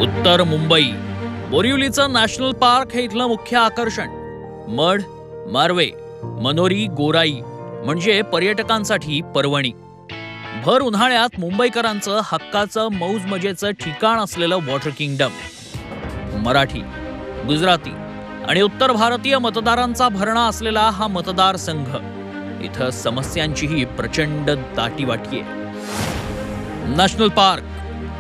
उत्तर Mumbai बोरिवलीचं national park हे इथलं मुख्य आकर्षण. मढ, मारवे, मनोरी, गोराई म्हणजे पर्यटकांसाठी पर्वणी. भर उन्हाळ्यात मुंबईकरांचं हक्काचं मौज मजेचं ठिकाण असलेलं वॉटर किंगडम. मराठी, गुजराती आणि उत्तर भारतीय मतदारांचा भरणा असलेला हा मतदारसंघ. इथं समस्यांचीही प्रचंड दाटीवाटी आहे. National park.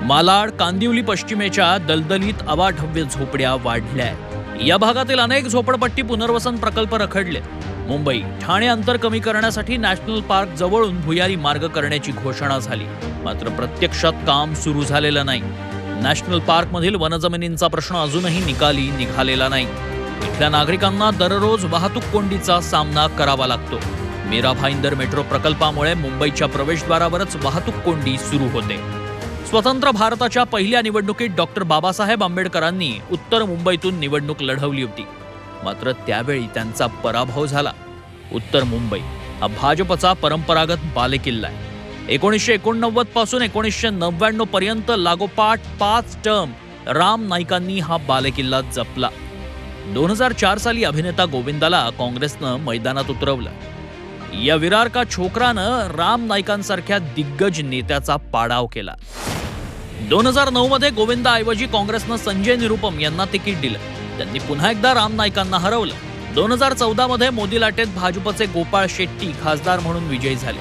मालाड, कांदिवली पश्चिमेच्या दलदलीत अवाढव्य झोपड्या वाढल्या. या भागातील अनेक झोपडपट्टी पुनर्वसन प्रकल्प रखडले. मुंबई ठाणे अंतर कमी करण्यासाठी नॅशनल पार्क जवळून भुयारी मार्ग करण्याची घोषणा झाली, मात्र प्रत्यक्षात काम सुरू झालेलं नाही. नॅशनल पार्कमधील वनजमिनींचा प्रश्न अजूनही निकाली निघालेला नाही. इथल्या नागरिकांना दररोज वाहतूक कोंडीचा सामना करावा लागतो. मीरा भाईंदर मेट्रो प्रकल्पामुळे मुंबईच्या प्रवेशद्वारावरच वाहतूक कोंडी सुरू होते. स्वतंत्र भारताच्या पहिल्या निवडणुकीत डॉक्टर बाबासाहेब आंबेडकरांनी उत्तर मुंबईतून निवडणूक लढवली होती, मात्र त्यावेळी त्यांचा पराभव झाला. उत्तर मुंबई हा भाजपचा परंपरागत बालेकिल्ला आहे. 1989 पासून 1999 पर्यंत लागोपाठ 5 टर्म राम नाईकांनी हा बालेकिल्ला जपला. 2004 साली अभिनेता गोविंदाला काँग्रेसनं मैदानात उतरवलं. या विरार का छोकरानं राम नाईकांसारख्या दिग्गज नेत्याचा पाडाव केला. 2009 मध्ये गोविंदाऐवजी काँग्रेसनं संजय निरुपम यांना तिकीट दिलं. त्यांनी पुन्हा एकदा राम नाईकांना हरवलं. 2014 मध्ये मोदी लाटेत भाजपचे गोपाळ शेट्टी खासदार म्हणून विजयी झाले.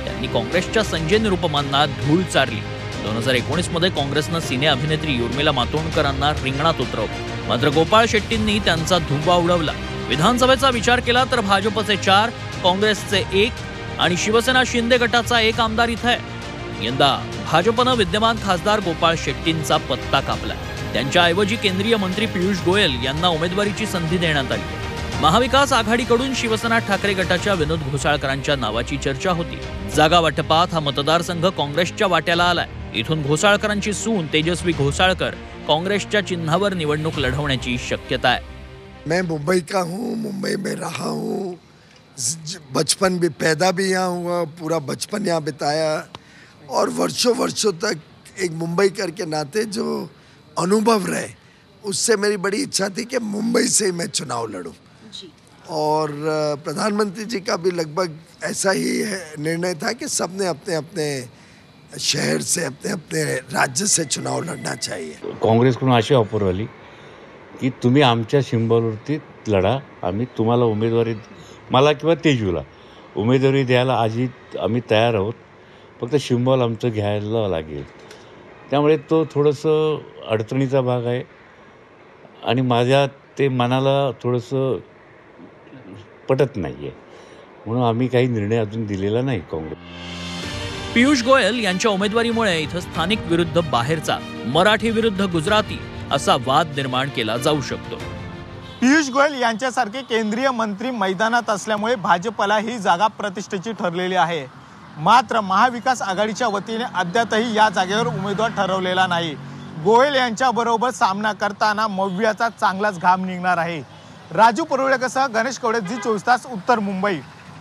त्यांनी काँग्रेसच्या संजय निरुपमांना धूळ चारली. 2019 मध्ये काँग्रेसनं सिने अभिनेत्री उर्मिला मातोंडकरांना रिंगणात उतरवलं, मात्र गोपाळ शेट्टींनी त्यांचा धुव्वा उडवला. विधानसभेचा विचार केला तर भाजपचे 4, काँग्रेसचे 1 आणि शिवसेना शिंदे गटाचा 1 आमदार इथं आहे. यंदा भाजपनं विद्यमान खासदार गोपाळ शेट्टींचा पत्ता कापला. त्यांच्याऐवजी केंद्रीय मंत्री पियुष गोयल यांना उमेदवारीची संधी देण्यात आली. महाविकास आघाडीकडून शिवसेना ठाकरे गटाच्या विनोद घोसाळकरांच्या नावाची चर्चा होती. जागा वाटपात हा मतदारसंघ काँग्रेसच्या वाट्याला आलाय. इथून घोसाळकरांची सून तेजस्वी घोसाळकर काँग्रेसच्या चिन्हावर निवडणूक लढवण्याची शक्यता आहे. मैं मुंबई का हूँ, मुंबई में रहा हूँ, बचपन भी पैदा भी यहाँ हुआ, पूरा बचपन यहाँ बिताया और वर्षों तक एक मुंबईकर के नाते जो अनुभव रहे, उससे मेरी बड़ी इच्छा थी कि मुंबई से ही मैं चुनाव लड़ूं. और प्रधानमंत्री जी का भी लगभग ऐसा ही निर्णय था कि सबने अपने अपने शहर से, अपने अपने राज्य से चुनाव लड़ना चाहिए. काँग्रेसकडून अशी ऑफर आली की तुम्ही आमच्या सिंबलवरती लढा, आम्ही तुम्हाला उमेदवारी, मला किंवा तेजूला उमेदवारी द्यायला आम्ही तयार आहोत, फक्त सिंबल आमचं घ्यायला लागेल. त्यामुळे तो थोडंसं अडचणीचा भाग आहे आणि माझ्या ते मनाला थोडंसं पटत नाही आहे, म्हणून आम्ही काही निर्णय अजून दिलेला नाही. काँग्रेस पियुष गोयल यांच्या उमेदवारीमुळे इथं स्थानिक विरुद्ध बाहेरचा, मराठी विरुद्ध गुजराती असा वाद निर्माण केला जाऊ शकतो. पियुष गोयल यांच्यासारखे केंद्रीय मंत्री मैदानात असल्यामुळे भाजपला ही जागा प्रतिष्ठेची ठरलेली आहे. मात्र महाविकास आघाडीच्या वतीने अद्यापही या जागेवर उमेदवार ठरवलेला नाही. गोयल यांच्याबरोबर सामना करताना मव्याचा चांगलाच घाम निघणार आहे. राजू परुळेकरसह गणेश कवडे, झी 24 तास, उत्तर मुंबई.